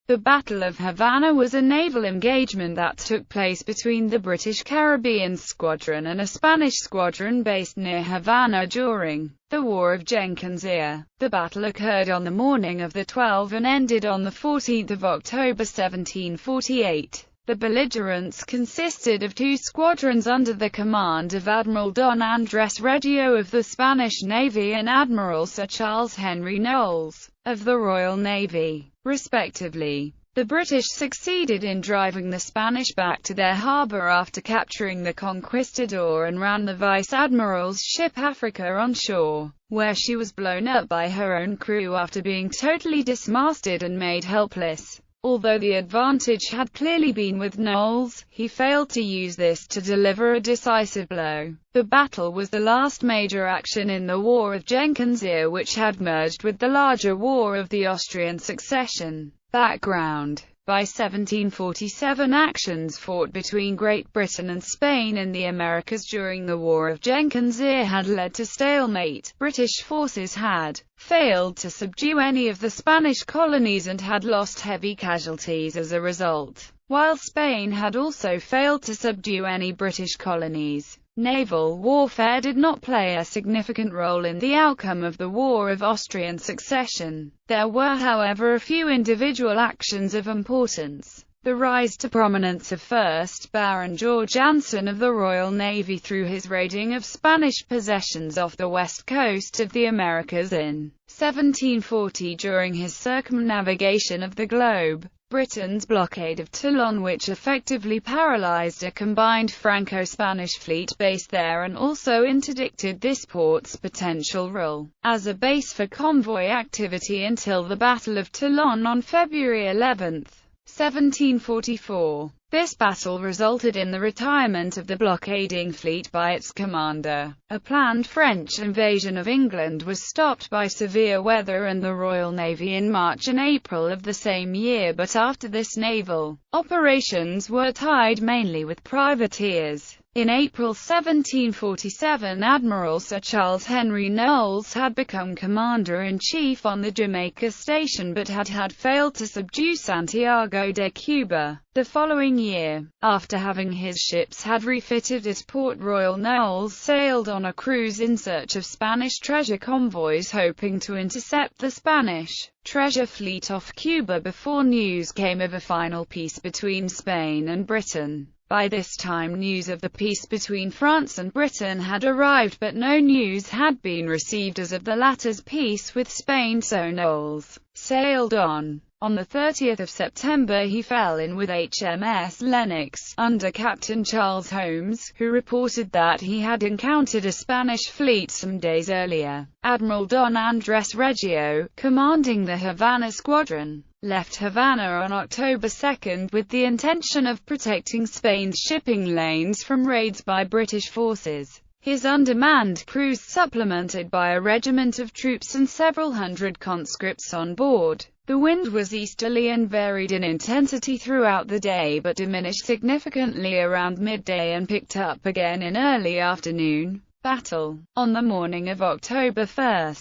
The Battle of Havana was a naval engagement that took place between the British Caribbean Squadron and a Spanish squadron based near Havana during the War of Jenkins' Ear. The battle occurred on the morning of the 12th and ended on 14 October 1748. The belligerents consisted of two squadrons under the command of Admiral Don Andrés Reggio of the Spanish Navy and Admiral Sir Charles Henry Knowles of the Royal Navy, respectively. The British succeeded in driving the Spanish back to their harbour after capturing the Conquistador and ran the Vice Admiral's ship Africa on shore, where she was blown up by her own crew after being totally dismasted and made helpless. Although the advantage had clearly been with Knowles, he failed to use this to deliver a decisive blow. The battle was the last major action in the War of Jenkins' Ear, which had merged with the larger War of the Austrian Succession. Background: by 1747, actions fought between Great Britain and Spain in the Americas during the War of Jenkins' Ear had led to stalemate. British forces had failed to subdue any of the Spanish colonies and had lost heavy casualties as a result, while Spain had also failed to subdue any British colonies. Naval warfare did not play a significant role in the outcome of the War of Austrian Succession. There were, however, a few individual actions of importance. The rise to prominence of 1st Baron George Anson of the Royal Navy through his raiding of Spanish possessions off the west coast of the Americas in 1740 during his circumnavigation of the globe. Britain's blockade of Toulon, which effectively paralyzed a combined Franco-Spanish fleet based there and also interdicted this port's potential role as a base for convoy activity until the Battle of Toulon on February 11, 1744. This battle resulted in the retirement of the blockading fleet by its commander. A planned French invasion of England was stopped by severe weather and the Royal Navy in March and April of the same year, but after this naval operations were tied mainly with privateers. In April 1747, Admiral Sir Charles Henry Knowles had become commander-in-chief on the Jamaica station but had failed to subdue Santiago de Cuba. The following year, after having his ships had refitted at Port Royal, Knowles sailed on a cruise in search of Spanish treasure convoys, hoping to intercept the Spanish treasure fleet off Cuba before news came of a final peace between Spain and Britain. By this time news of the peace between France and Britain had arrived, but no news had been received as of the latter's peace with Spain, so Knowles sailed on. On the 30th of September he fell in with HMS Lennox, under Captain Charles Holmes, who reported that he had encountered a Spanish fleet some days earlier. Admiral Don Andrés Reggio, commanding the Havana squadron, left Havana on October 2 with the intention of protecting Spain's shipping lanes from raids by British forces. His undermanned crews, supplemented by a regiment of troops and several hundred conscripts on board. The wind was easterly and varied in intensity throughout the day, but diminished significantly around midday and picked up again in early afternoon. Battle. On the morning of October 1,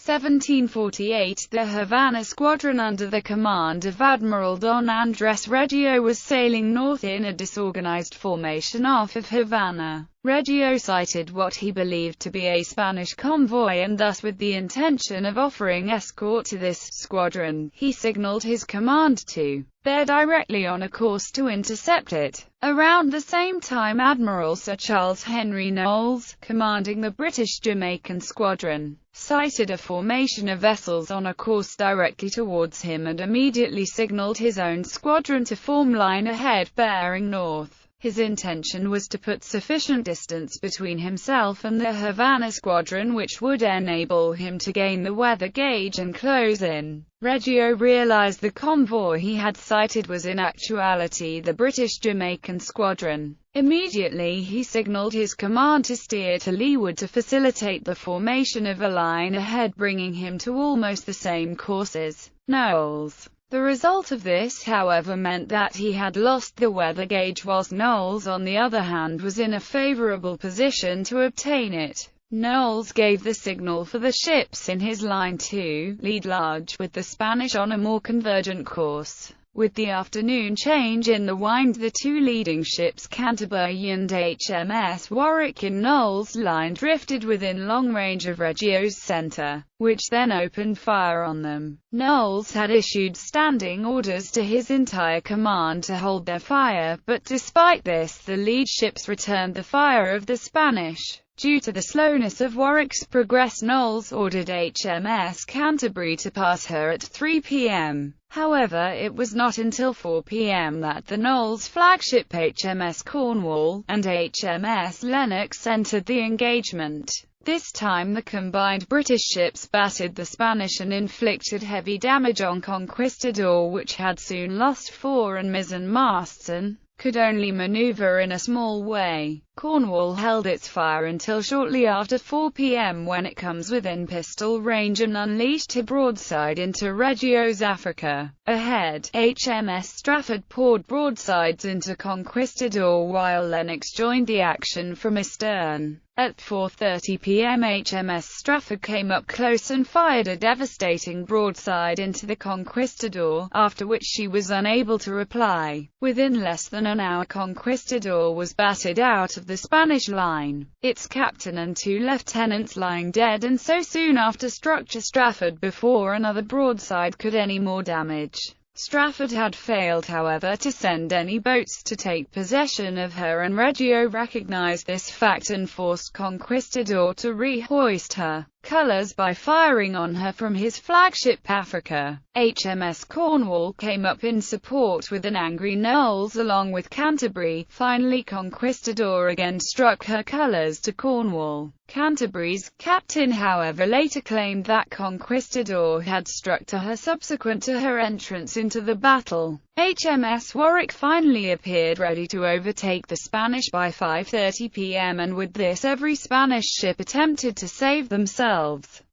1748, the Havana squadron under the command of Admiral Don Andrés Reggio was sailing north in a disorganized formation off of Havana. Reggio sighted what he believed to be a Spanish convoy, and thus with the intention of offering escort to this squadron, he signaled his command to bear directly on a course to intercept it. Around the same time, Admiral Sir Charles Henry Knowles, commanding the British Jamaican squadron, sighted a formation of vessels on a course directly towards him and immediately signaled his own squadron to form line ahead bearing north. His intention was to put sufficient distance between himself and the Havana squadron which would enable him to gain the weather gauge and close in. Reggio realized the convoy he had sighted was in actuality the British Jamaican squadron. Immediately he signaled his command to steer to leeward to facilitate the formation of a line ahead, bringing him to almost the same course as Knowles. The result of this, however, meant that he had lost the weather gauge, whilst Knowles, on the other hand, was in a favorable position to obtain it. Knowles gave the signal for the ships in his line to lead large, with the Spanish on a more convergent course. With the afternoon change in the wind, the two leading ships, Canterbury and HMS Warwick in Knowles' line, drifted within long range of Reggio's centre, which then opened fire on them. Knowles had issued standing orders to his entire command to hold their fire, but despite this, the lead ships returned the fire of the Spanish. Due to the slowness of Warwick's progress, Knowles ordered HMS Canterbury to pass her at 3 p.m. However, it was not until 4 p.m. that the Knowles flagship HMS Cornwall and HMS Lennox entered the engagement. This time the combined British ships battered the Spanish and inflicted heavy damage on Conquistador, which had soon lost fore and mizzen masts and could only maneuver in a small way. Cornwall held its fire until shortly after 4 p.m. when it comes within pistol range and unleashed a broadside into Reggio's Africa. Ahead, HMS Strafford poured broadsides into Conquistador while Lennox joined the action from astern. At 4:30 p.m. HMS Strafford came up close and fired a devastating broadside into the Conquistador, after which she was unable to reply. Within less than an hour, Conquistador was battered out of the Spanish line, its captain and two lieutenants lying dead, and so soon after struck Strafford before another broadside could any more damage. Strafford had failed, however, to send any boats to take possession of her, and Reggio recognized this fact and forced Conquistador to rehoist her colours by firing on her from his flagship Africa. HMS Cornwall came up in support with an angry Knowles along with Canterbury. Finally, Conquistador again struck her colours to Cornwall. Canterbury's captain, however, later claimed that Conquistador had struck to her subsequent to her entrance into the battle. HMS Warwick finally appeared ready to overtake the Spanish by 5:30 p.m. and with this every Spanish ship attempted to save themselves.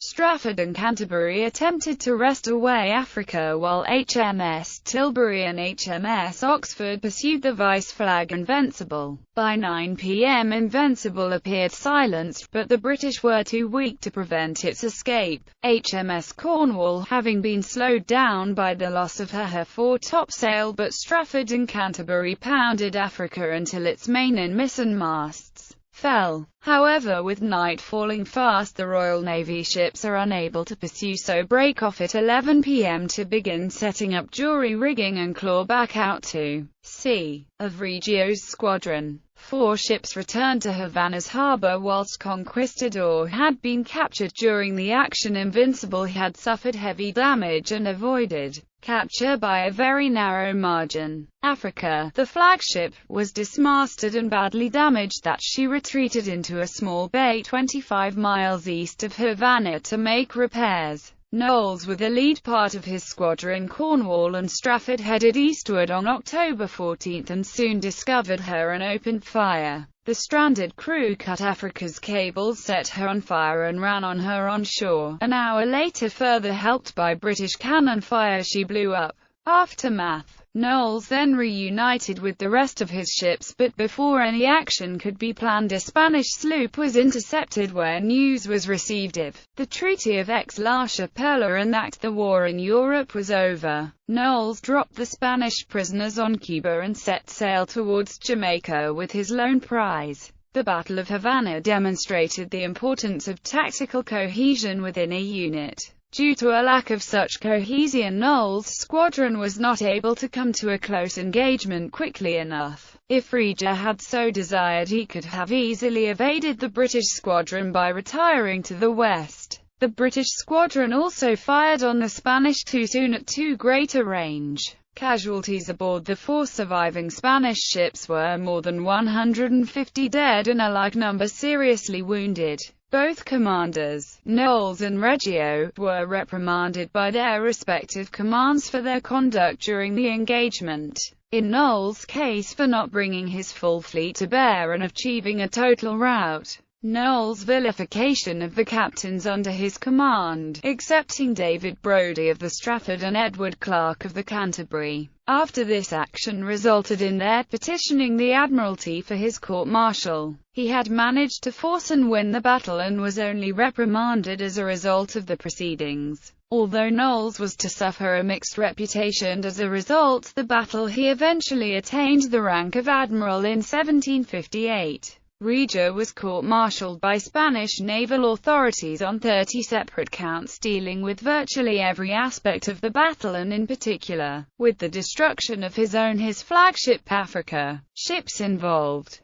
Strafford and Canterbury attempted to wrest away Africa, while HMS Tilbury and HMS Oxford pursued the vice flag Invincible. By 9 p.m. Invincible appeared silenced, but the British were too weak to prevent its escape. HMS Cornwall, having been slowed down by the loss of her fore topsail, but Strafford and Canterbury pounded Africa until its main and mizzen masts fell. However, with night falling fast, the Royal Navy ships are unable to pursue, so break off at 11 p.m. to begin setting up jury rigging and claw back out to sea. Of Reggio's squadron, 4 ships returned to Havana's harbour, whilst Conquistador had been captured during the action. Invincible had suffered heavy damage and avoided capture by a very narrow margin. Africa, the flagship, was dismasted and badly damaged that she retreated into a small bay 25 miles east of Havana to make repairs. Knowles, with the lead part of his squadron, Cornwall and Strafford, headed eastward on October 14 and soon discovered her and opened fire. The stranded crew cut Africa's cables, set her on fire and ran on her on shore. An hour later, further helped by British cannon fire, she blew up. Aftermath. Knowles then reunited with the rest of his ships, but before any action could be planned, a Spanish sloop was intercepted where news was received of the Treaty of Aix-la-Chapelle and that the war in Europe was over. Knowles dropped the Spanish prisoners on Cuba and set sail towards Jamaica with his lone prize. The Battle of Havana demonstrated the importance of tactical cohesion within a unit. Due to a lack of such cohesion, Knowles' squadron was not able to come to a close engagement quickly enough. If Reggio had so desired, he could have easily evaded the British squadron by retiring to the west. The British squadron also fired on the Spanish too soon at too great a range. Casualties aboard the 4 surviving Spanish ships were more than 150 dead and a like number seriously wounded. Both commanders, Knowles and Reggio, were reprimanded by their respective commands for their conduct during the engagement. In Knowles' case, for not bringing his full fleet to bear and achieving a total rout. Knowles' vilification of the captains under his command, excepting David Brodie of the Strafford and Edward Clark of the Canterbury, after this action resulted in their petitioning the Admiralty for his court-martial. He had managed to force and win the battle and was only reprimanded as a result of the proceedings. Although Knowles was to suffer a mixed reputation as a result of the battle, he eventually attained the rank of admiral in 1758. Rieger was court-martialed by Spanish naval authorities on 30 separate counts dealing with virtually every aspect of the battle and in particular, with the destruction of his flagship Africa. Ships involved